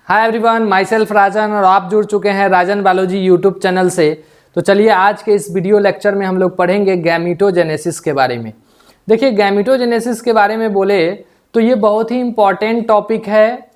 Hi everyone, my self राजन और आप जुड़ चुके हैं राजन बायोलॉजी यूट्यूब चैनल से। तो चलिए आज के इस वीडियो लेक्चर में हम लोग पढ़ेंगे गैमीटोजेनेसिस के बारे में। देखिए गैमीटोजेनेसिस के बारे में बोले तो ये बहुत ही इम्पॉर्टेंट टॉपिक है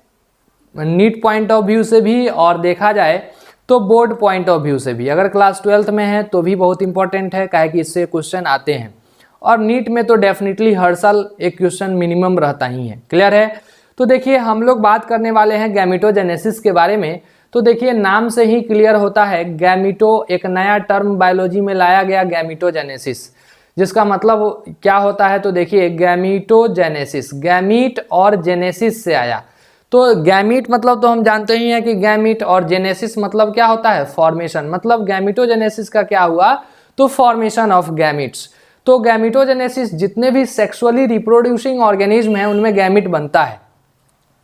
नीट पॉइंट ऑफ व्यू से भी और देखा जाए तो बोर्ड पॉइंट ऑफ व्यू से भी। अगर क्लास 12th में है तो भी बहुत इंपॉर्टेंट है, काहे कि इससे क्वेश्चन आते हैं और नीट में तो डेफिनेटली हर साल एक क्वेश्चन मिनिमम रहता ही है। क्लियर है? तो देखिए हम लोग बात करने वाले हैं गैमीटोजेनेसिस के बारे में। तो देखिए नाम से ही क्लियर होता है, गैमीटो एक नया टर्म बायोलॉजी में लाया गया गैमीटोजेनेसिस, जिसका मतलब क्या होता है। तो देखिए गैमीटोजेनेसिस गैमीट और जेनेसिस से आया। तो गैमीट मतलब तो हम जानते ही हैं कि गैमीट, और जेनेसिस मतलब क्या होता है, फॉर्मेशन। मतलब गैमीटोजेनेसिस का क्या हुआ, तो फॉर्मेशन ऑफ गैमीट्स। तो गैमीटोजेनेसिस जितने भी सेक्सुअली रिप्रोड्यूसिंग ऑर्गेनिज्म हैं उनमें गैमीट बनता है।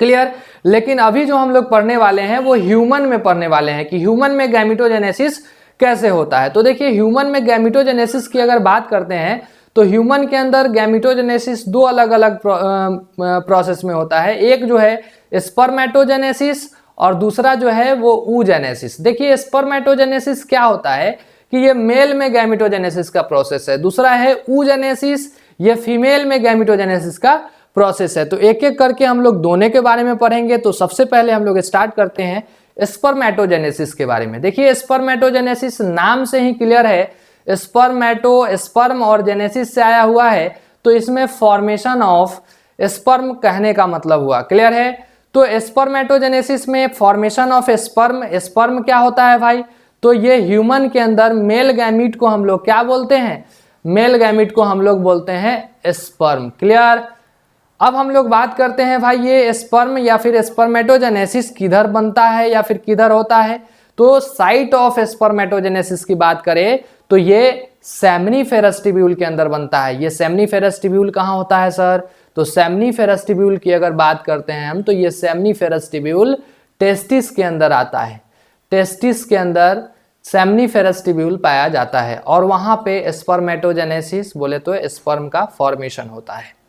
क्लियर? लेकिन अभी जो हम लोग पढ़ने वाले हैं वो ह्यूमन में पढ़ने वाले हैं कि ह्यूमन में गैमीटोजेनेसिस कैसे होता है। तो देखिए ह्यूमन में गैमीटोजेनेसिस की अगर बात करते हैं तो ह्यूमन के अंदर गैमीटोजेनेसिस दो अलग अलग प्रोसेस में होता है। एक जो है स्पर्मेटोजेनेसिस और दूसरा जो है वो oogenesis। देखिए स्पर्मेटोजेनेसिस क्या होता है कि ये मेल में गैमीटोजेनेसिस का प्रोसेस है, दूसरा है oogenesis, ये फीमेल में गैमीटोजेनेसिस का प्रोसेस है। तो एक एक करके हम लोग दोनों के बारे में पढ़ेंगे। तो सबसे पहले हम लोग स्टार्ट करते हैं स्पर्मेटोजेनेसिस के बारे में। देखिए स्पर्मेटोजेनेसिस नाम से ही क्लियर है, स्पर्मेटो स्पर्म और जेनेसिस से आया हुआ है, तो इसमें फॉर्मेशन ऑफ स्पर्म कहने का मतलब हुआ। क्लियर है? तो स्पर्मेटोजेनेसिस में फॉर्मेशन ऑफ स्पर्म, स्पर्म क्या होता है भाई, तो ये ह्यूमन के अंदर मेल गैमीट को हम लोग क्या बोलते हैं, मेल गैमीट को हम लोग बोलते हैं स्पर्म। क्लियर? अब हम लोग बात करते हैं भाई ये स्पर्म या फिर स्पर्मेटोजेनेसिस किधर बनता है या फिर किधर होता है। तो साइट ऑफ स्पर्मेटोजेनेसिस की बात करें तो ये सेमनीफेरस ट्यूब्यूल के अंदर बनता है। ये सेमनीफेरस ट्यूब्यूल कहाँ होता है सर, तो सेमनीफेरस ट्यूब्यूल की अगर बात करते हैं हम तो ये सेमनीफेरस ट्यूब्यूल टेस्टिस के अंदर आता है। टेस्टिस के अंदर सेमनीफेरस ट्यूब्यूल पाया जाता है और वहां पे स्पर्मेटोजेनेसिस बोले तो स्पर्म का फॉर्मेशन होता है।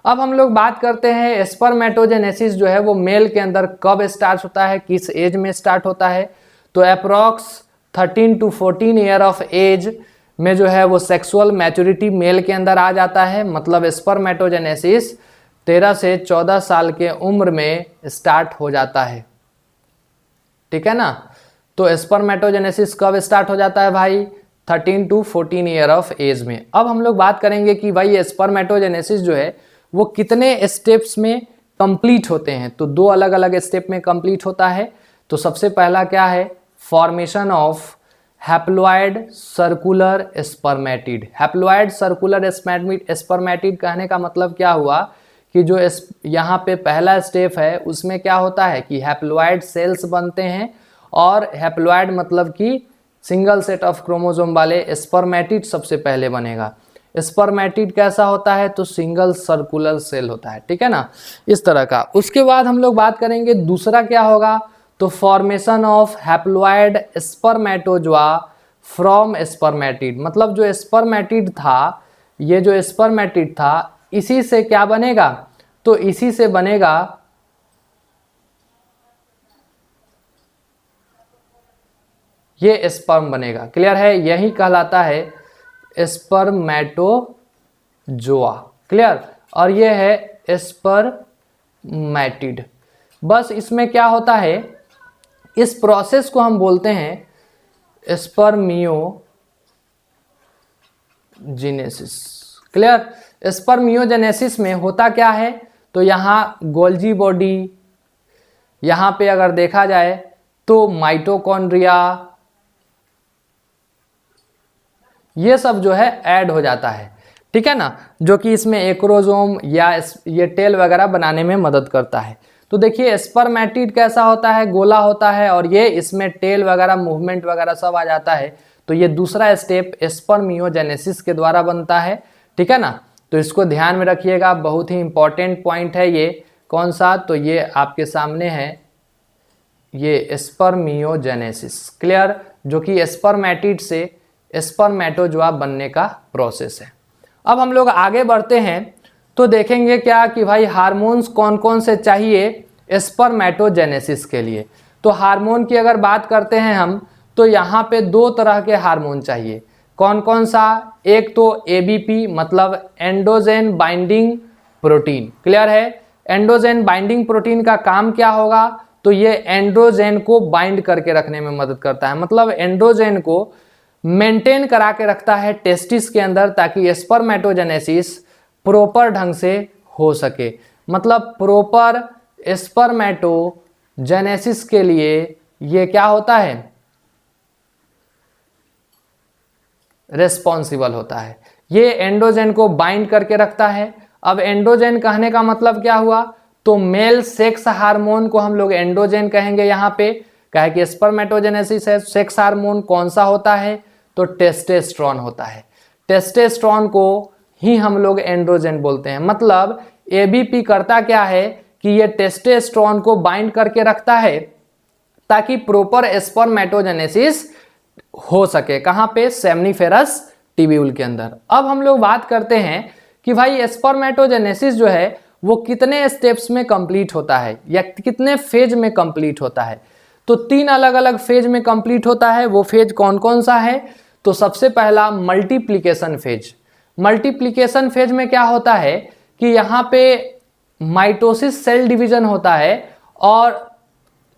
अब हम लोग बात करते हैं स्पर्मेटोजेनेसिस जो है वो मेल के अंदर कब स्टार्ट होता है, किस एज में स्टार्ट होता है। तो approx 13 to 14 year of age में जो है वो सेक्सुअल मैच्योरिटी मेल के अंदर आ जाता है। मतलब स्पर्मेटोजेनेसिस 13 से 14 साल के उम्र में स्टार्ट हो जाता है। ठीक है ना? तो स्पर्मेटोजेनेसिस कब स्टार्ट हो जाता है भाई, 13 to 14 ईयर ऑफ एज में। अब हम लोग बात करेंगे कि भाई स्पर्मेटोजेनेसिस जो है वो कितने स्टेप्स में कंप्लीट होते हैं। तो दो अलग अलग स्टेप में कंप्लीट होता है। तो सबसे पहला क्या है, formation of haploid circular spermatid. Haploid circular spermatid कहने का मतलब क्या हुआ कि जो यहाँ पे पहला स्टेप है उसमें क्या होता है कि हैप्लॉइड सेल्स बनते हैं, और हैप्लॉइड मतलब कि सिंगल सेट ऑफ क्रोमोसोम वाले स्पर्मेटिड सबसे पहले बनेगा। स्पर्मेटिड कैसा होता है, तो सिंगल सर्कुलर सेल होता है। ठीक है ना, इस तरह का। उसके बाद हम लोग बात करेंगे दूसरा क्या होगा, तो formation of haploid spermatozoa from spermatid. मतलब जो स्पर्मेटिड था, ये जो स्पर्मेटिड था इसी से क्या बनेगा, तो इसी से बनेगा ये स्पर्म बनेगा। क्लियर है? यही कहलाता है स्पर्मेटोजोआ। क्लियर? और ये है स्पर्मेटिड। बस इसमें क्या होता है, इस प्रोसेस को हम बोलते हैं स्पर्मियोजेनेसिस। क्लियर? स्पर्मियोजेनेसिस में होता क्या है, तो यहाँ गोल्जी बॉडी, यहाँ पे अगर देखा जाए तो माइटोकॉन्ड्रिया, ये सब जो है ऐड हो जाता है। ठीक है ना, जो कि इसमें एक्रोजोम या ये टेल वगैरह बनाने में मदद करता है। तो देखिए स्पर्मेटिड कैसा होता है, गोला होता है, और ये इसमें टेल वगैरह मूवमेंट वगैरह सब आ जाता है। तो ये दूसरा स्टेप स्पर्मियोजेनेसिस के द्वारा बनता है। ठीक है ना, तो इसको ध्यान में रखिएगा, बहुत ही इंपॉर्टेंट पॉइंट है ये। कौन सा, तो ये आपके सामने है ये स्पर्मियोजेनेसिस। क्लियर? जो कि स्पर्मेटिड से स्पर्मेटोजोआ बनने का प्रोसेस है। अब हम लोग आगे बढ़ते हैं तो देखेंगे क्या कि भाई हार्मोन्स कौन कौन से चाहिए स्पर्मेटोजेनेसिस के लिए। तो हार्मोन की अगर बात करते हैं हम, तो यहाँ पे दो तरह के हार्मोन चाहिए। कौन कौन सा? एक तो ABP मतलब एंडोजेन बाइंडिंग प्रोटीन। क्लियर है? एंडोजेन बाइंडिंग प्रोटीन का काम क्या होगा? तो ये एंड्रोजेन को बाइंड करके रखने में मदद करता है, मतलब एंड्रोजेन को मेंटेन करा के रखता है टेस्टिस के अंदर, ताकि स्पर्मेटोजेनेसिस प्रॉपर ढंग से हो सके। मतलब प्रॉपर स्पर्मेटोजेनेसिस के लिए ये क्या होता है? रेस्पॉन्सिबल होता है। ये एंड्रोजेन को बाइंड करके रखता है। अब एंड्रोजेन कहने का मतलब क्या हुआ? तो मेल सेक्स हार्मोन को हम लोग एंड्रोजेन कहेंगे यहाँ पे, कहे कि स्पर्मेटोजेनेसिस है। सेक्स हार्मोन कौन सा होता है? तो टेस्टोस्टेरोन होता है। टेस्टोस्टेरोन को ही हम लोग एंड्रोजेन बोलते हैं। मतलब ABP करता क्या है कि ये टेस्टोस्टेरोन को बाइंड करके रखता है ताकि प्रॉपर स्पर्मेटोजेनेसिस हो सके। कहां पे? सेमनीफेरस टिब्यूल के अंदर। अब हम लोग बात करते हैं कि भाई स्पर्मेटोजेनेसिस जो है वो कितने स्टेप्स में कंप्लीट होता है या कितने फेज में कंप्लीट होता है? तो 3 अलग अलग फेज में कंप्लीट होता है। वो फेज कौन कौन सा है? तो सबसे पहला मल्टीप्लिकेशन फेज। मल्टीप्लिकेशन फेज में क्या होता है कि यहाँ पे माइटोसिस सेल डिवीजन होता है और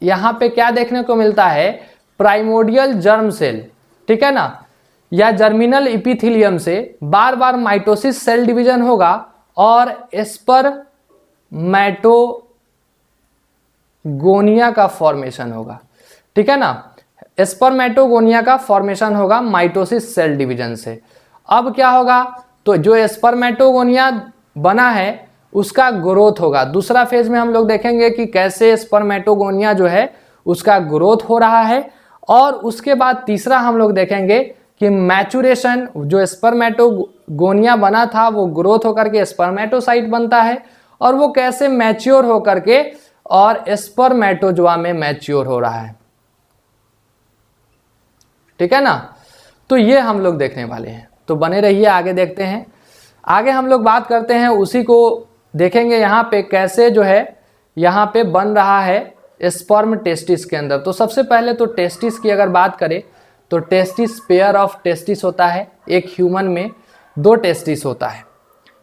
यहाँ पे क्या देखने को मिलता है? प्राइमोडियल जर्म सेल, ठीक है ना, या जर्मिनल इपिथेलियम से बार बार माइटोसिस सेल डिवीजन होगा और स्पर्मेटोगोनिया का फॉर्मेशन होगा, ठीक है ना। स्पर्मेटोगोनिया का फॉर्मेशन होगा माइटोसिस सेल डिवीजन से। अब क्या होगा? तो जो स्पर्मेटोगोनिया बना है उसका ग्रोथ होगा। दूसरा फेज में हम लोग देखेंगे कि कैसे स्पर्मेटोगोनिया जो है उसका ग्रोथ हो रहा है। और उसके बाद तीसरा हम लोग देखेंगे कि मैचुरेशन, जो स्पर्मेटोगोनिया बना था वो ग्रोथ होकर के स्पर्मेटोसाइट बनता है और वो कैसे मैच्योर होकर के और स्पर्मेटोजोआ में मैच्योर हो रहा है, ठीक है ना। तो ये हम लोग देखने वाले हैं, तो बने रहिए, आगे देखते हैं। आगे हम लोग बात करते हैं, उसी को देखेंगे यहाँ पे कैसे जो है यहाँ पे बन रहा है स्पर्म टेस्टिस के अंदर। तो सबसे पहले तो टेस्टिस की अगर बात करें तो टेस्टिस पेयर ऑफ टेस्टिस होता है। एक ह्यूमन में 2 टेस्टिस होता है,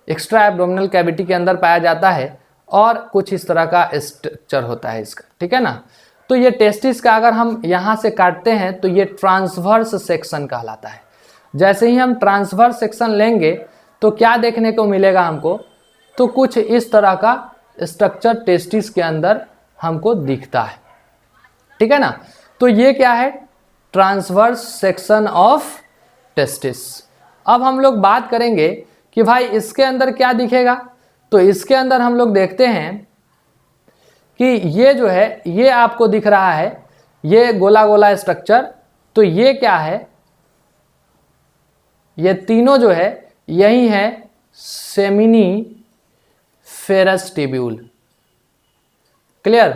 एक्स्ट्रा एब्डोमिनल कैविटी के अंदर पाया जाता है और कुछ इस तरह का स्ट्रक्चर होता है इसका, ठीक है ना। तो ये टेस्टिस का अगर हम यहाँ से काटते हैं तो ये ट्रांसवर्स सेक्शन कहलाता है। जैसे ही हम ट्रांसवर्स सेक्शन लेंगे तो क्या देखने को मिलेगा हमको? तो कुछ इस तरह का स्ट्रक्चर टेस्टिस के अंदर हमको दिखता है, ठीक है ना। तो ये क्या है? Transverse section of testis. अब हम लोग बात करेंगे कि भाई इसके अंदर क्या दिखेगा। तो इसके अंदर हम लोग देखते हैं कि ये जो है ये आपको दिख रहा है, ये गोला गोला स्ट्रक्चर। तो ये क्या है? ये तीनों जो है यही है सेमिनीफेरस टिब्यूल। क्लियर?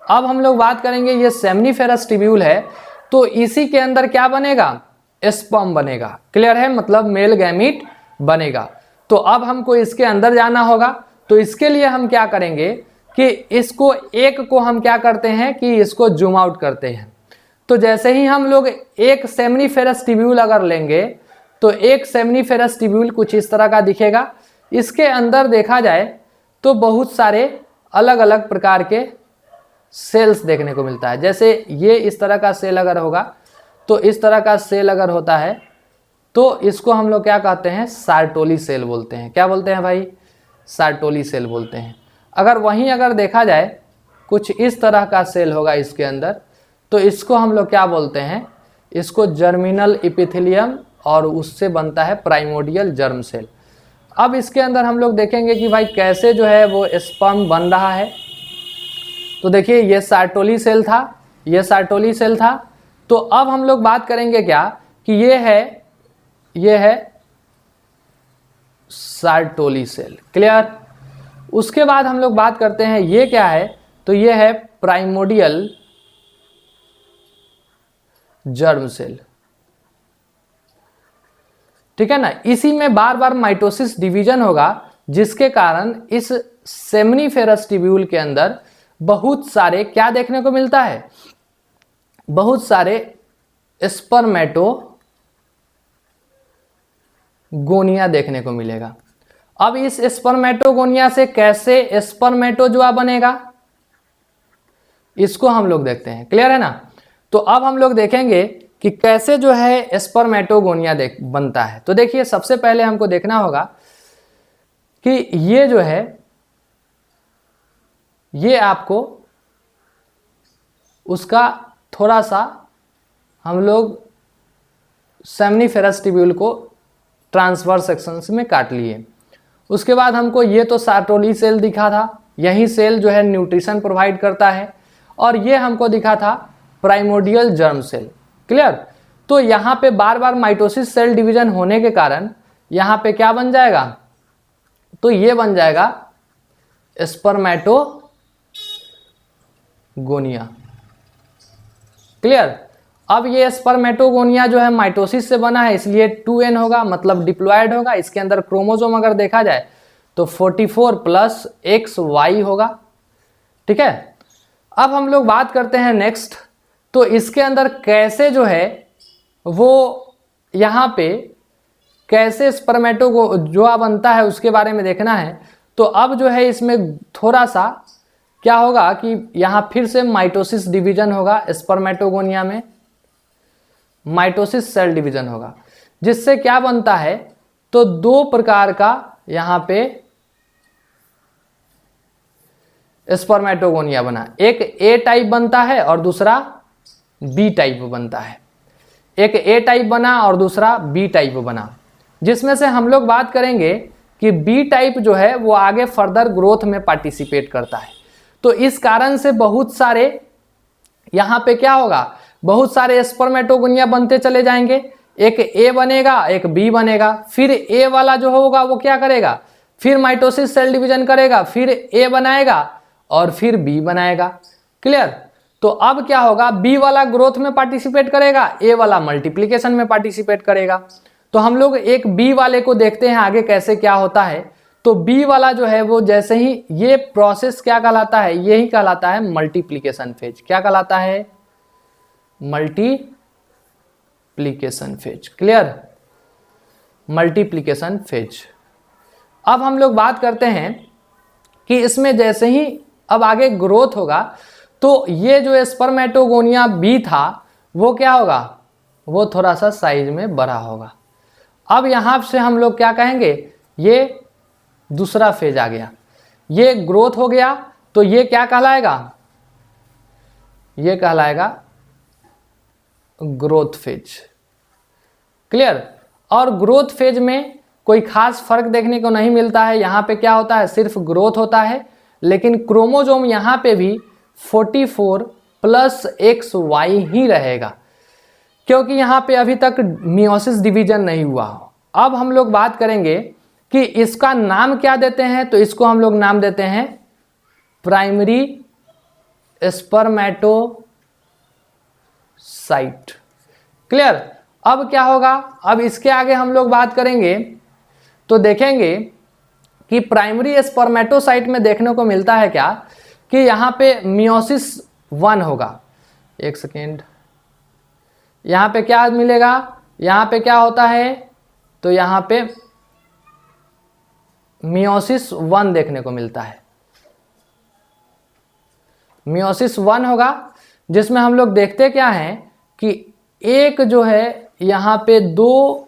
अब हम लोग बात करेंगे, ये सेमिनीफेरस टिब्यूल है तो इसी के अंदर क्या बनेगा? स्पर्म बनेगा। क्लियर है? मतलब मेल गैमीट बनेगा। तो अब हमको इसके अंदर जाना होगा। तो इसके लिए हम क्या करेंगे कि इसको एक को हम क्या करते हैं कि इसको जूम आउट करते हैं। तो जैसे ही हम लोग एक सेमिनीफेरस टिब्यूल अगर लेंगे तो एक सेमिनीफेरस टिब्यूल कुछ इस तरह का दिखेगा। इसके अंदर देखा जाए तो बहुत सारे अलग अलग प्रकार के सेल्स देखने को मिलता है। जैसे ये इस तरह का सेल अगर होगा तो इस तरह का सेल अगर होता है तो इसको हम लोग क्या कहते हैं? सार्टोली सेल बोलते हैं। क्या बोलते हैं भाई? सार्टोली सेल बोलते हैं। अगर वहीं अगर देखा जाए कुछ इस तरह का सेल होगा इसके अंदर तो इसको हम लोग क्या बोलते हैं? इसको जर्मिनल इपिथेलियम और उससे बनता है प्राइमोडियल जर्म सेल। अब इसके अंदर हम लोग देखेंगे कि भाई कैसे जो है वो स्पर्म बन रहा है। तो देखिए ये सार्टोली सेल था, ये सार्टोली सेल था। तो अब हम लोग बात करेंगे क्या कि ये है सार्टोली सेल। क्लियर? उसके बाद हम लोग बात करते हैं ये क्या है? तो ये है प्राइमोडियल जर्म सेल, ठीक है ना। इसी में बार बार माइटोसिस डिवीजन होगा जिसके कारण इस सेमनीफेरस ट्यूब्यूल के अंदर बहुत सारे क्या देखने को मिलता है, बहुत सारे स्पर्मेटोगोनिया देखने को मिलेगा। अब इस स्पर्मेटोगोनिया से कैसे स्पर्मेटोजोआ बनेगा इसको हम लोग देखते हैं। क्लियर है ना। तो अब हम लोग देखेंगे कि कैसे जो है स्पर्मेटोगोनिया बनता है। तो देखिए सबसे पहले हमको देखना होगा कि ये जो है ये आपको उसका थोड़ा सा हम लोग सेमनीफेरस ट्यूब्यूल को ट्रांसवर्स सेक्शंस में काट लिए। उसके बाद हमको ये तो सार्टोली सेल दिखा था, यही सेल जो है न्यूट्रिशन प्रोवाइड करता है, और ये हमको दिखा था प्राइमोर्डियल जर्म सेल। क्लियर। तो यहाँ पे बार बार माइटोसिस सेल डिवीजन होने के कारण यहाँ पे क्या बन जाएगा, तो ये बन जाएगा स्पर्मेटोगोनिया। क्लियर। अब ये स्पर्मेटोगोनिया जो है माइटोसिस से बना है, इसलिए 2n होगा, मतलब डिप्लॉयड होगा। इसके अंदर क्रोमोसोम अगर देखा जाए तो 44 प्लस XY होगा। ठीक है। अब हम लोग बात करते हैं नेक्स्ट, तो इसके अंदर कैसे जो है वो यहाँ पे कैसे स्पर्मेटोजोआ बनता है उसके बारे में देखना है। तो अब जो है इसमें थोड़ा सा क्या होगा कि यहाँ फिर से माइटोसिस डिवीजन होगा, स्पर्मेटोगोनिया में माइटोसिस सेल डिवीजन होगा, जिससे क्या बनता है, तो दो प्रकार का यहाँ पे स्पर्मेटोगोनिया बना। एक ए टाइप बनता है और दूसरा बी टाइप बनता है। एक ए टाइप बना और दूसरा बी टाइप बना, जिसमें से हम लोग बात करेंगे कि बी टाइप जो है वो आगे फर्दर ग्रोथ में पार्टिसिपेट करता है। तो इस कारण से बहुत सारे यहाँ पे क्या होगा, बहुत सारे स्पर्मेटोगोनिया बनते चले जाएंगे। एक ए बनेगा, एक बी बनेगा, फिर ए वाला जो होगा वो क्या करेगा, फिर माइटोसिस सेल डिवीजन करेगा, फिर ए बनाएगा और फिर बी बनाएगा। क्लियर। तो अब क्या होगा, बी वाला ग्रोथ में पार्टिसिपेट करेगा, ए वाला मल्टीप्लिकेशन में पार्टिसिपेट करेगा। तो हम लोग एक बी वाले को देखते हैं आगे कैसे क्या होता है। तो बी वाला जो है वो जैसे ही ये प्रोसेस क्या कहलाता है, यही कहलाता है मल्टीप्लिकेशन फेज। क्या कहलाता है, multiplication phase. Clear. Multiplication phase. अब हम लोग बात करते हैं कि इसमें जैसे ही अब आगे ग्रोथ होगा तो ये जो स्पर्मेटोगोनिया बी था वो क्या होगा, वो थोड़ा सा साइज में बड़ा होगा। अब यहाँ से हम लोग क्या कहेंगे, ये दूसरा फेज आ गया, ये ग्रोथ हो गया, तो ये क्या कहलाएगा, ये कहलाएगा ग्रोथ फेज। क्लियर। और ग्रोथ फेज में कोई खास फर्क देखने को नहीं मिलता है। यहाँ पे क्या होता है, सिर्फ ग्रोथ होता है, लेकिन क्रोमोसोम यहाँ पे भी 44 प्लस XY ही रहेगा, क्योंकि यहाँ पे अभी तक मियोसिस डिवीजन नहीं हुआ। अब हम लोग बात करेंगे कि इसका नाम क्या देते हैं, तो इसको हम लोग नाम देते हैं प्राइमरी स्पर्मेटोसाइट। क्लियर। अब क्या होगा, अब इसके आगे हम लोग बात करेंगे तो देखेंगे कि प्राइमरी स्पर्मेटोसाइट में देखने को मिलता है क्या, कि यहाँ पे मियोसिस 1 होगा। एक सेकेंड, यहाँ पे क्या मिलेगा, यहाँ पे क्या होता है, तो यहाँ पे मियोसिस 1 देखने को मिलता है। मियोसिस 1 होगा, जिसमें हम लोग देखते क्या हैं कि एक जो है यहाँ पे 2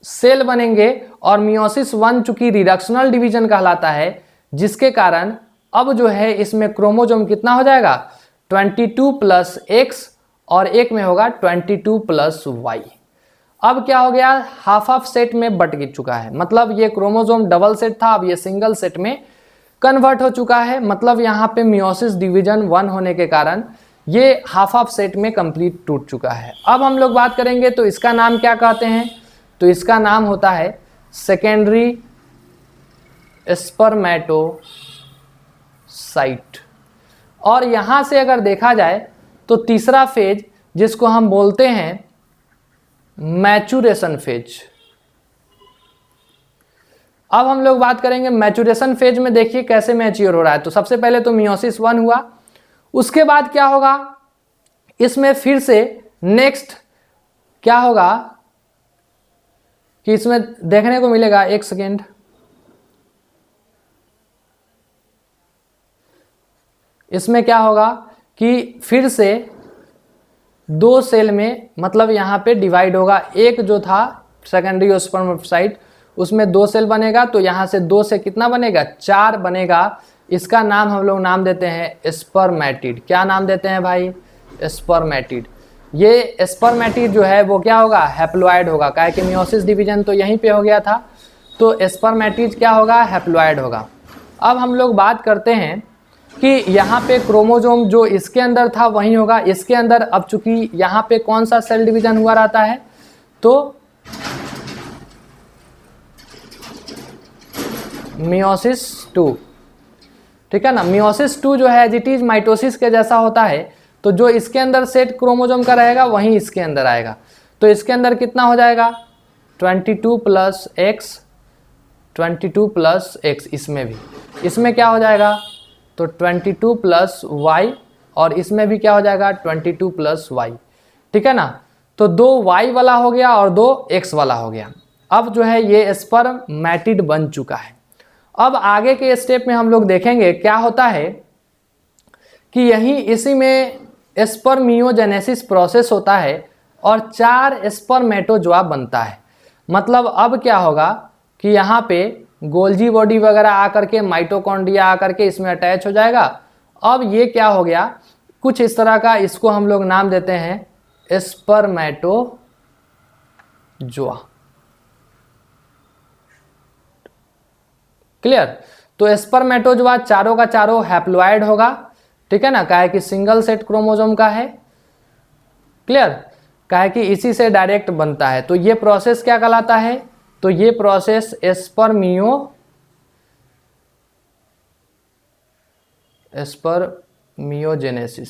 सेल बनेंगे, और मियोसिस 1 चूंकि रिडक्शनल डिवीजन कहलाता है, जिसके कारण अब जो है इसमें क्रोमोसोम कितना हो जाएगा, 22 प्लस X, और एक में होगा 22 प्लस Y। अब क्या हो गया, हाफ हाफ सेट में बट गिर चुका है, मतलब ये क्रोमोसोम डबल सेट था, अब ये सिंगल सेट में कन्वर्ट हो चुका है। मतलब यहाँ पे मियोसिस डिवीजन 1 होने के कारण ये हाफ हाफ सेट में कंप्लीट टूट चुका है। अब हम लोग बात करेंगे तो इसका नाम क्या कहते हैं, तो इसका नाम होता है सेकेंडरी स्पर्मेटोसाइट। और यहाँ से अगर देखा जाए तो तीसरा फेज जिसको हम बोलते हैं मैचुरेशन फेज। अब हम लोग बात करेंगे मैच्योरेशन फेज में, देखिए कैसे मैच्योर हो रहा है। तो सबसे पहले तो मियोसिस 1 हुआ, उसके बाद क्या होगा, इसमें फिर से नेक्स्ट क्या होगा कि इसमें देखने को मिलेगा, एक सेकेंड, इसमें क्या होगा कि फिर से 2 सेल में, मतलब यहाँ पे डिवाइड होगा। एक जो था सेकेंडरी स्पर्मेटोसाइट उसमें 2 सेल बनेगा, तो यहाँ से 2 से कितना बनेगा, 4 बनेगा। इसका नाम हम लोग नाम देते हैं स्पर्मेटिड। क्या नाम देते हैं भाई, स्पर्मेटिड। ये स्पर्मेटिड जो है वो क्या होगा, हैप्लॉइड होगा, काहे कि मियोसिस डिवीजन तो यहीं पे हो गया था, तो स्पर्मेटिड क्या होगा, हैप्लॉइड होगा। अब हम लोग बात करते हैं कि यहाँ पे क्रोमोसोम जो इसके अंदर था वही होगा, इसके अंदर अब चूंकि यहाँ पे कौन सा सेल डिवीजन हुआ रहता है, तो मियोसिस 2, ठीक है ना। मियोसिस 2 जो है एज इट इज माइटोसिस के जैसा होता है, तो जो इसके अंदर सेट क्रोमोसोम का रहेगा वही इसके अंदर आएगा। तो इसके अंदर कितना हो जाएगा, 22 + x, 22 + x, इसमें भी, इसमें क्या हो जाएगा, तो 22 + y, और इसमें भी क्या हो जाएगा, 22 + y, ठीक है ना। तो 2 y वाला हो गया और 2 x वाला हो गया। अब जो है ये स्पर्मेटिड बन चुका है। अब आगे के स्टेप में हम लोग देखेंगे क्या होता है कि यही इसी में स्पर्मियोजेनेसिस प्रोसेस होता है और 4 स्पर्मेटोजोआ बनता है। मतलब अब क्या होगा कि यहाँ पे गोल्जी बॉडी वगैरह आकर के, माइटोकॉन्ड्रिया आकर के इसमें अटैच हो जाएगा। अब ये क्या हो गया, कुछ इस तरह का, इसको हम लोग नाम देते हैं स्पर्मेटोजोआ। क्लियर। तो स्पर्मेटोजोआ चारों का चारों हैप्लॉइड होगा, ठीक है ना, काहे कि सिंगल सेट क्रोमोसोम का है। क्लियर, काहे कि इसी से डायरेक्ट बनता है। तो ये प्रोसेस क्या कहलाता है, तो ये प्रोसेस स्पर्मियोजेनेसिस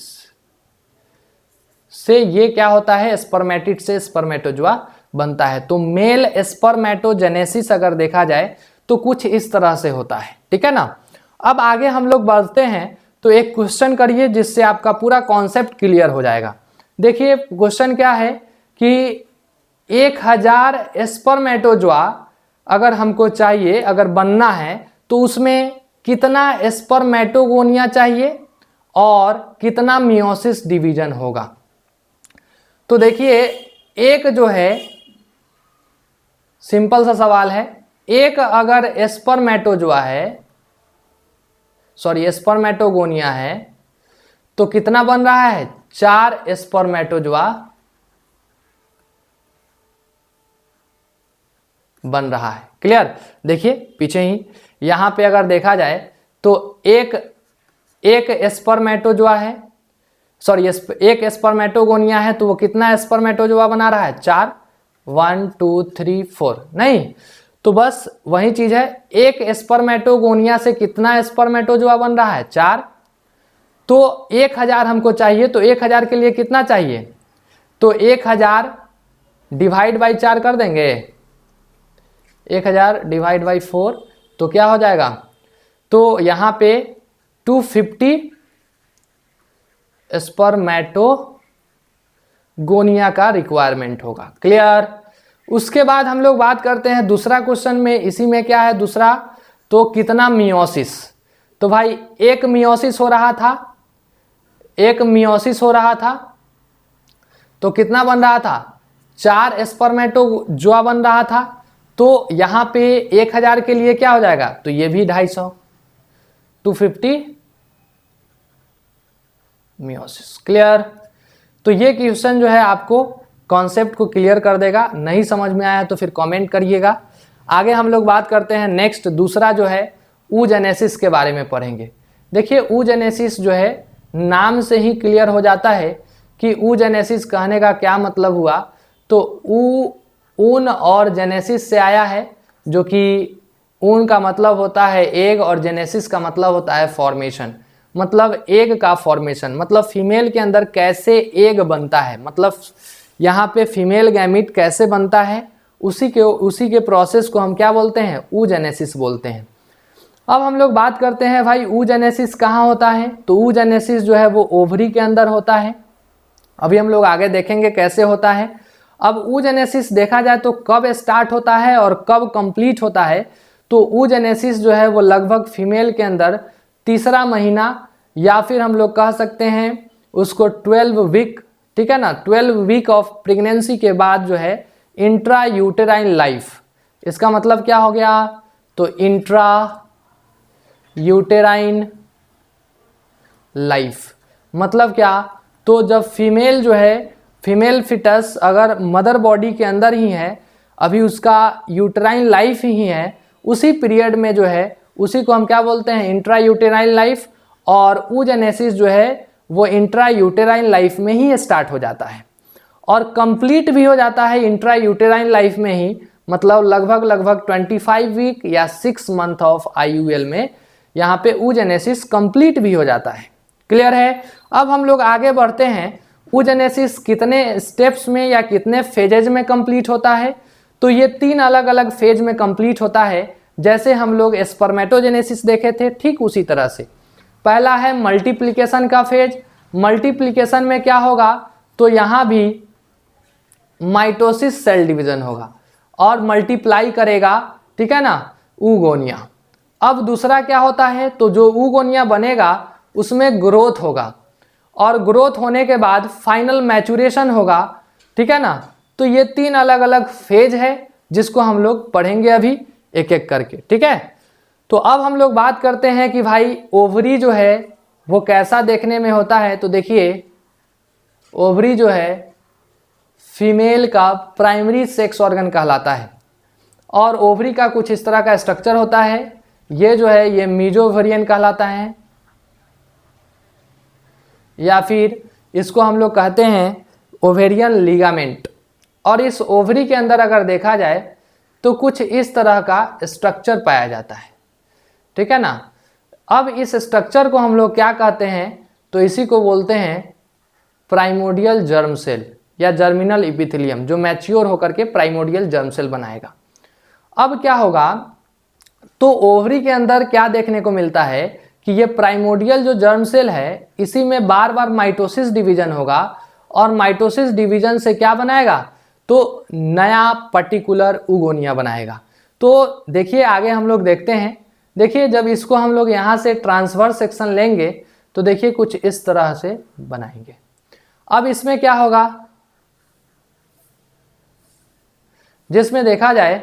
से ये क्या होता है, स्पर्मेटिड से स्पर्मेटोजोआ बनता है। तो मेल स्पर्मेटोजेनेसिस अगर देखा जाए तो कुछ इस तरह से होता है, ठीक है ना। अब आगे हम लोग बढ़ते हैं, तो एक क्वेश्चन करिए जिससे आपका पूरा कॉन्सेप्ट क्लियर हो जाएगा। देखिए क्वेश्चन क्या है कि 1000 स्पर्मेटोजोआ अगर हमको चाहिए, अगर बनना है, तो उसमें कितना स्पर्मेटोगोनिया चाहिए और कितना मियोसिस डिवीजन होगा। तो देखिए एक जो है सिंपल सा सवाल है, एक अगर स्पर्मेटोजोआ है, सॉरी स्पर्मेटोगोनिया है, तो कितना बन रहा है, 4 स्पर्मेटोजोआ बन रहा है। क्लियर। देखिए पीछे ही यहां पे अगर देखा जाए तो एक स्पर्मेटोजोआ है, सॉरी एक स्पर्मेटोगोनिया है, तो वो कितना स्पर्मेटोजोआ बना रहा है, 4, 1 2 3 4, नहीं, तो बस वही चीज है, एक स्पर्मेटोगोनिया से कितना स्पर्मेटोजोआ बन रहा है, 4। तो 1000 हमको चाहिए, तो 1000 के लिए कितना चाहिए, तो 1000 डिवाइड बाई 4 कर देंगे, 1000 डिवाइड बाई 4, तो क्या हो जाएगा, तो यहाँ पे 250 स्पर्मेटोगोनिया का रिक्वायरमेंट होगा। क्लियर। उसके बाद हम लोग बात करते हैं दूसरा क्वेश्चन में, इसी में क्या है दूसरा, तो कितना मियोसिस। तो भाई एक मियोसिस हो रहा था, तो कितना बन रहा था, 4 स्पर्मेटोजोआ बन रहा था। तो यहाँ पे 1000 के लिए क्या हो जाएगा, तो ये भी 250, 250 मियोसिस। क्लियर। तो ये क्वेश्चन जो है आपको कॉन्सेप्ट को क्लियर कर देगा। नहीं समझ में आया तो फिर कमेंट करिएगा। आगे हम लोग बात करते हैं नेक्स्ट, दूसरा जो है oogenesis के बारे में पढ़ेंगे। देखिए oogenesis जो है नाम से ही क्लियर हो जाता है कि oogenesis कहने का क्या मतलब हुआ। तो ऊन और जेनेसिस से आया है, जो कि ऊन का मतलब होता है एग और जेनेसिस का मतलब होता है फॉर्मेशन, मतलब एग का फॉर्मेशन, मतलब फीमेल के अंदर कैसे एग बनता है, मतलब यहाँ पे फीमेल गैमीट कैसे बनता है उसी के प्रोसेस को हम क्या बोलते हैं, oogenesis बोलते हैं। अब हम लोग बात करते हैं भाई oogenesis कहाँ होता है। तो oogenesis जो है वो ओवरी के अंदर होता है। अभी हम लोग आगे देखेंगे कैसे होता है। अब oogenesis देखा जाए तो कब स्टार्ट होता है और कब कंप्लीट होता है। तो oogenesis जो है वो लगभग फीमेल के अंदर तीसरा महीना या फिर हम लोग कह सकते हैं उसको 12 वीक, ठीक है ना, 12 वीक ऑफ प्रेगनेंसी के बाद जो है इंट्रा यूटेराइन लाइफ, इसका मतलब क्या हो गया, तो इंट्रा यूटेराइन लाइफ मतलब क्या, तो जब फीमेल जो है, फीमेल फिटस अगर मदर बॉडी के अंदर ही है, अभी उसका यूटेराइन लाइफ ही है, उसी पीरियड में जो है उसी को हम क्या बोलते हैं, इंट्रा यूटेराइन लाइफ। और oogenesis जो है वो इंट्रा यूटेराइन लाइफ में ही स्टार्ट हो जाता है और कंप्लीट भी हो जाता है इंट्रा यूटेराइन लाइफ में ही, मतलब लगभग 25 वीक या 6 मंथ ऑफ IUL में यहाँ पे oogenesis कंप्लीट भी हो जाता है। क्लियर है। अब हम लोग आगे बढ़ते हैं, oogenesis कितने स्टेप्स में या कितने फेजेज में कंप्लीट होता है। तो ये 3 अलग अलग फेज में कंप्लीट होता है। जैसे हम लोग स्पर्मेटोजेनेसिस देखे थे, ठीक उसी तरह से पहला है मल्टीप्लिकेशन का फेज। मल्टीप्लिकेशन में क्या होगा, तो यहाँ भी माइटोसिस सेल डिवीजन होगा और मल्टीप्लाई करेगा, ठीक है ना, oogonia। अब दूसरा क्या होता है, तो जो oogonia बनेगा उसमें ग्रोथ होगा और ग्रोथ होने के बाद फाइनल मैचुरेशन होगा, ठीक है ना। तो ये 3 अलग अलग फेज है जिसको हम लोग पढ़ेंगे अभी एक एक करके, ठीक है। तो अब हम लोग बात करते हैं कि भाई ओवरी जो है वो कैसा देखने में होता है। तो देखिए ओवरी जो है फीमेल का प्राइमरी सेक्स ऑर्गन कहलाता है और ओवरी का कुछ इस तरह का स्ट्रक्चर होता है। ये जो है ये मीजोवेरियन कहलाता है या फिर इसको हम लोग कहते हैं ओवेरियन लिगामेंट। और इस ओवरी के अंदर अगर देखा जाए तो कुछ इस तरह का स्ट्रक्चर पाया जाता है, ठीक है ना। अब इस स्ट्रक्चर को हम लोग क्या कहते हैं, तो इसी को बोलते हैं प्राइमोडियल जर्म सेल या जर्मिनल इपिथेलियम, जो मैच्योर होकर के प्राइमोडियल जर्म सेल बनाएगा। अब क्या होगा, तो ओवरी के अंदर क्या देखने को मिलता है कि ये प्राइमोडियल जो जर्म सेल है इसी में बार बार माइटोसिस डिवीजन होगा और माइटोसिस डिवीजन से क्या बनाएगा, तो नया पर्टिकुलर oogonia बनाएगा। तो देखिए आगे हम लोग देखते हैं। देखिए जब इसको हम लोग यहाँ से ट्रांसवर्स सेक्शन लेंगे तो देखिए कुछ इस तरह से बनाएंगे। अब इसमें क्या होगा, जिसमें देखा जाए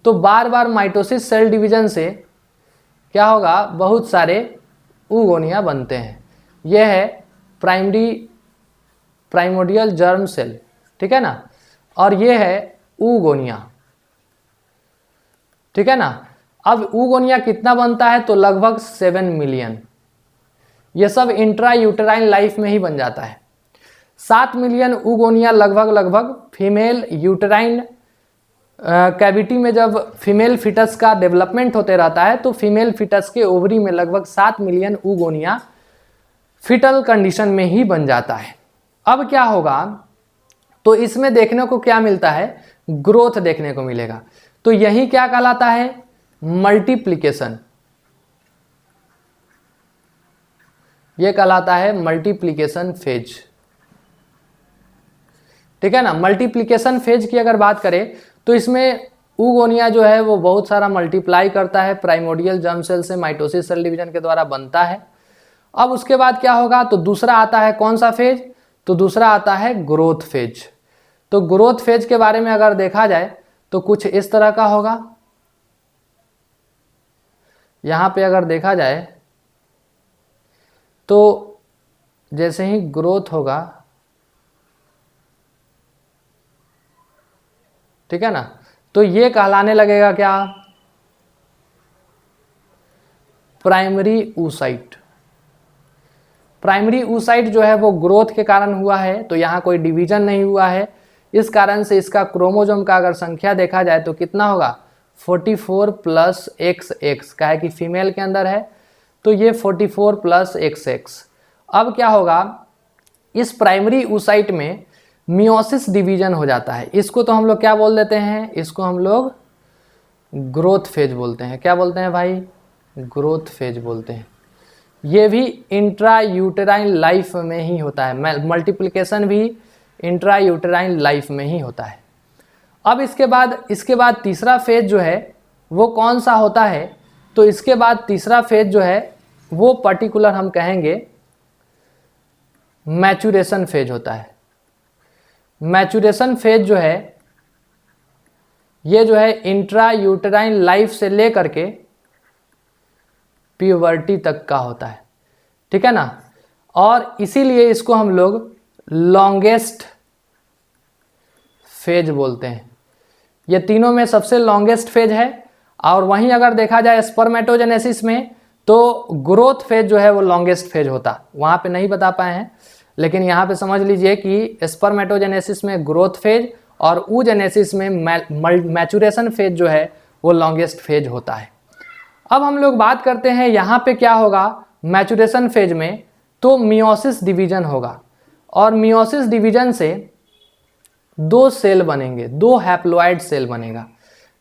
तो बार बार माइटोसिस सेल डिवीजन से क्या होगा, बहुत सारे oogonia बनते हैं। यह है प्राइमोडियल जर्म सेल, ठीक है ना, और ये है oogonia, ठीक है ना। अब oogonia कितना बनता है, तो लगभग 7 मिलियन। ये सब इंट्रा यूटेराइन लाइफ में ही बन जाता है। 7 मिलियन oogonia लगभग फीमेल यूटेराइन कैविटी में जब फीमेल फिटस का डेवलपमेंट होते रहता है तो फीमेल फिटस के ओवरी में लगभग 7 मिलियन oogonia फिटल कंडीशन में ही बन जाता है। अब क्या होगा, तो इसमें देखने को क्या मिलता है, ग्रोथ देखने को मिलेगा। तो यही क्या कहलाता है, मल्टीप्लिकेशन। यह कहलाता है मल्टीप्लिकेशन फेज, ठीक है ना। मल्टीप्लिकेशन फेज की अगर बात करें तो इसमें oogonia जो है वो बहुत सारा मल्टीप्लाई करता है, प्राइमोडियल जर्म सेल से माइटोसिस सेल डिवीजन के द्वारा बनता है। अब उसके बाद क्या होगा, तो दूसरा आता है कौन सा फेज, तो दूसरा आता है ग्रोथ फेज। तो ग्रोथ फेज के बारे में अगर देखा जाए तो कुछ इस तरह का होगा। यहाँ पे अगर देखा जाए तो जैसे ही ग्रोथ होगा, ठीक है ना, तो ये कहलाने लगेगा क्या, प्राइमरी oocyte। प्राइमरी oocyte जो है वो ग्रोथ के कारण हुआ है, तो यहाँ कोई डिवीजन नहीं हुआ है, इस कारण से इसका क्रोमोसोम का अगर संख्या देखा जाए तो कितना होगा, 44 + XX, का है कि फीमेल के अंदर है तो ये 44 + XX। अब क्या होगा, इस प्राइमरी oocyte में मियोसिस डिवीजन हो जाता है। इसको तो हम लोग क्या बोल देते हैं, इसको हम लोग ग्रोथ फेज बोलते हैं। क्या बोलते हैं भाई, ग्रोथ फेज बोलते हैं। ये भी इंट्रा यूटेराइन लाइफ में ही होता है, मल्टीप्लिकेशन भी इंट्रा यूटेराइन लाइफ में ही होता है। अब इसके बाद तीसरा फेज जो है वो कौन सा होता है, तो इसके बाद तीसरा फेज जो है वो पर्टिकुलर हम कहेंगे मैचुरेशन फेज होता है। मैचुरेशन फेज जो है ये जो है इंट्रा यूटेराइन लाइफ से लेकर के प्यूबर्टी तक का होता है, ठीक है ना। और इसीलिए इसको हम लोग लॉन्गेस्ट फेज बोलते हैं। ये तीनों में सबसे लॉन्गेस्ट फेज है। और वहीं अगर देखा जाए स्पर्मेटोजेनेसिस में तो ग्रोथ फेज जो है वो लॉन्गेस्ट फेज होता, वहाँ पे नहीं बता पाए हैं, लेकिन यहाँ पे समझ लीजिए कि स्पर्मेटोजेनेसिस में ग्रोथ फेज और oogenesis में मैचुरेशन फेज जो है वो लॉन्गेस्ट फेज होता है। अब हम लोग बात करते हैं यहाँ पे क्या होगा मैचुरेशन फेज में, तो मियोसिस डिवीजन होगा। और मियोसिस डिवीजन से 2 सेल बनेंगे, 2 हैप्लॉइड सेल बनेगा,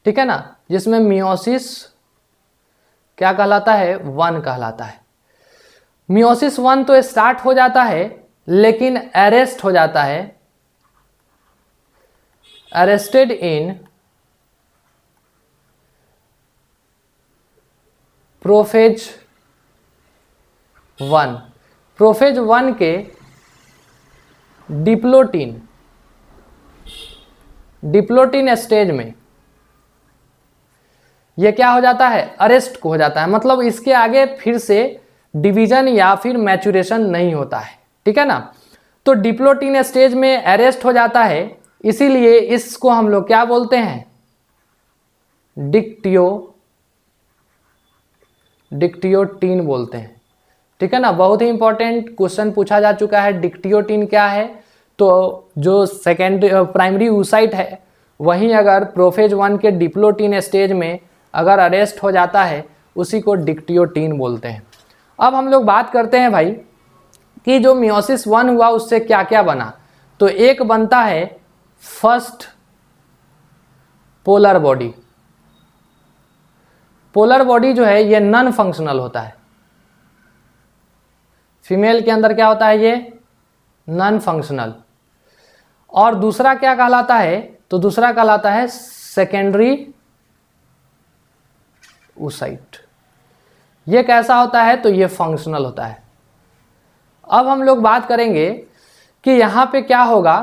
ठीक है ना, जिसमें मियोसिस क्या कहलाता है, 1 कहलाता है। मियोसिस 1 तो स्टार्ट हो जाता है लेकिन अरेस्ट हो जाता है, अरेस्टेड इन प्रोफेज 1। प्रोफेज 1 के डिप्लोटीन स्टेज में यह क्या हो जाता है, अरेस्ट को हो जाता है। मतलब इसके आगे फिर से डिवीजन या फिर मैचुरेशन नहीं होता है, ठीक है ना। तो डिप्लोटीन स्टेज में अरेस्ट हो जाता है, इसीलिए इसको हम लोग क्या बोलते हैं, डिक्टियोटीन बोलते हैं, ठीक है ना। बहुत ही इंपॉर्टेंट क्वेश्चन पूछा जा चुका है, डिक्टियोटीन क्या है। तो जो प्राइमरी oocyte है वहीं अगर प्रोफेज 1 के डिप्लोटीन स्टेज में अगर अरेस्ट हो जाता है उसी को डिक्टियोटीन बोलते हैं। अब हम लोग बात करते हैं भाई कि जो मियोसिस 1 हुआ उससे क्या क्या बना। तो एक बनता है first polar body. Polar body जो है ये नॉन फंक्शनल होता है। फीमेल के अंदर क्या होता है, ये नॉन फंक्शनल। और दूसरा क्या कहलाता है, तो दूसरा कहलाता है सेकेंडरी oocyte। ये कैसा होता है, तो ये फंक्शनल होता है। अब हम लोग बात करेंगे कि यहाँ पे क्या होगा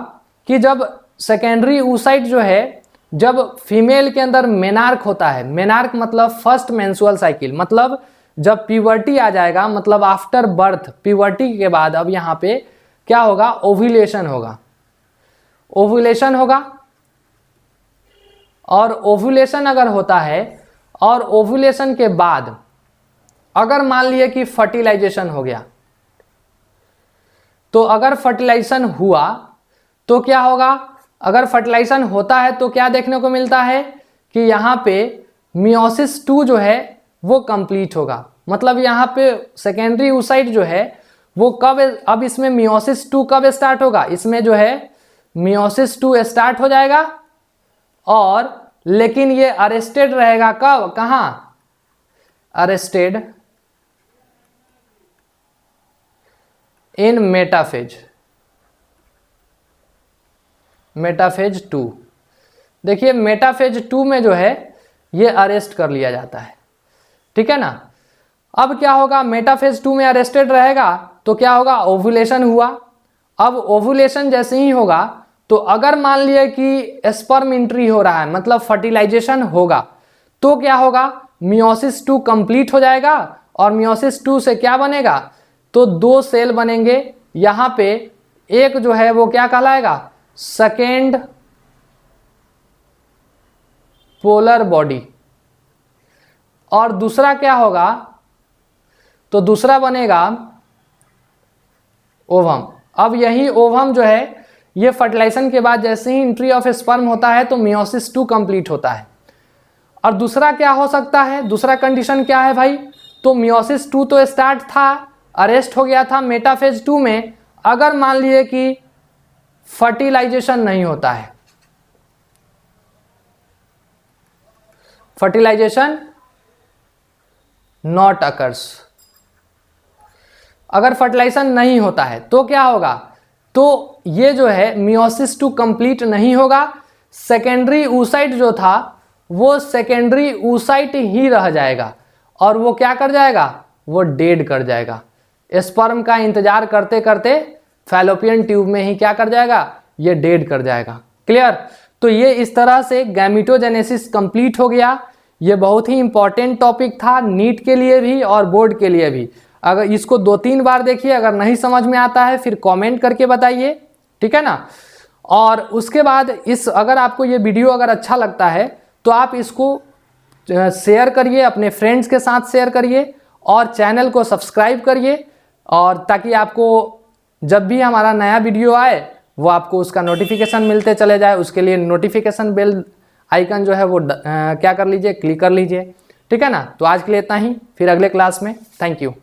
कि जब सेकेंडरी oocyte जो है, जब फीमेल के अंदर मेनार्क होता है, मेनार्क मतलब फर्स्ट मेंस्ट्रुअल साइकिल, मतलब जब प्यूबर्टी आ जाएगा, मतलब आफ्टर बर्थ, प्यूबर्टी के बाद अब यहाँ पे क्या होगा, ओव्यूलेशन होगा। ओव्यूलेशन होगा और ओव्यूलेशन अगर होता है और ओव्यूलेशन के बाद अगर मान लिए कि फर्टिलाइजेशन हो गया, तो अगर फर्टिलाइजेशन हुआ तो क्या होगा, अगर फर्टिलाइजेशन होता है तो क्या देखने को मिलता है कि यहाँ पे मियोसिस 2 जो है वो कंप्लीट होगा। मतलब यहाँ पे सेकेंडरी oocyte जो है वो कब, अब इसमें मियोसिस 2 कब स्टार्ट होगा, इसमें जो है मियोसिस 2 स्टार्ट हो जाएगा और लेकिन ये अरेस्टेड रहेगा कब, कहाँ, अरेस्टेड इन मेटाफेज, मेटाफेज 2। देखिए मेटाफेज 2 में जो है ये अरेस्ट कर लिया जाता है, ठीक है ना। अब क्या होगा, मेटाफेज 2 में अरेस्टेड रहेगा तो क्या होगा, ओव्यूलेशन हुआ। अब ओव्यूलेशन जैसे ही होगा तो अगर मान लिए कि स्पर्म एंट्री हो रहा है, मतलब फर्टिलाइजेशन होगा, तो क्या होगा, मियोसिस 2 कंप्लीट हो जाएगा और मियोसिस 2 से क्या बनेगा, तो 2 सेल बनेंगे। यहाँ पे एक जो है वो क्या कहलाएगा, सेकेंड पोलर बॉडी, और दूसरा क्या होगा, तो दूसरा बनेगा ओवम। अब यही ओवम जो है ये फर्टिलाइजेशन के बाद जैसे ही एंट्री ऑफ स्पर्म होता है तो मियोसिस 2 कंप्लीट होता है। और दूसरा क्या हो सकता है, दूसरा कंडीशन क्या है भाई, तो मियोसिस 2 तो स्टार्ट था, अरेस्ट हो गया था मेटाफेज 2 में, अगर मान लिए कि फर्टिलाइजेशन नहीं होता है। Fertilization not occurs. अगर फर्टिलाइजेशन नहीं होता है तो क्या होगा, तो ये जो है मियोसिस 2 कंप्लीट नहीं होगा, सेकेंडरी oocyte जो था वो सेकेंडरी oocyte ही रह जाएगा और वो क्या कर जाएगा, वो डेड कर जाएगा। स्पर्म का इंतजार करते करते फैलोपियन ट्यूब में ही क्या कर जाएगा, ये डेड कर जाएगा। क्लियर। तो ये इस तरह से गैमीटोजेनेसिस कंप्लीट हो गया। ये बहुत ही इंपॉर्टेंट टॉपिक था नीट के लिए भी और बोर्ड के लिए भी। अगर इसको 2-3 बार देखिए, अगर नहीं समझ में आता है फिर कमेंट करके बताइए, ठीक है ना। और उसके बाद अगर आपको ये वीडियो अगर अच्छा लगता है तो आप इसको शेयर करिए, अपने फ्रेंड्स के साथ शेयर करिए और चैनल को सब्सक्राइब करिए, और ताकि आपको जब भी हमारा नया वीडियो आए वो आपको उसका नोटिफिकेशन मिलते चले जाए। उसके लिए नोटिफिकेशन बेल आइकन जो है वो क्या कर लीजिए, क्लिक कर लीजिए, ठीक है ना। तो आज के लिए इतना ही, फिर अगले क्लास में। Thank you.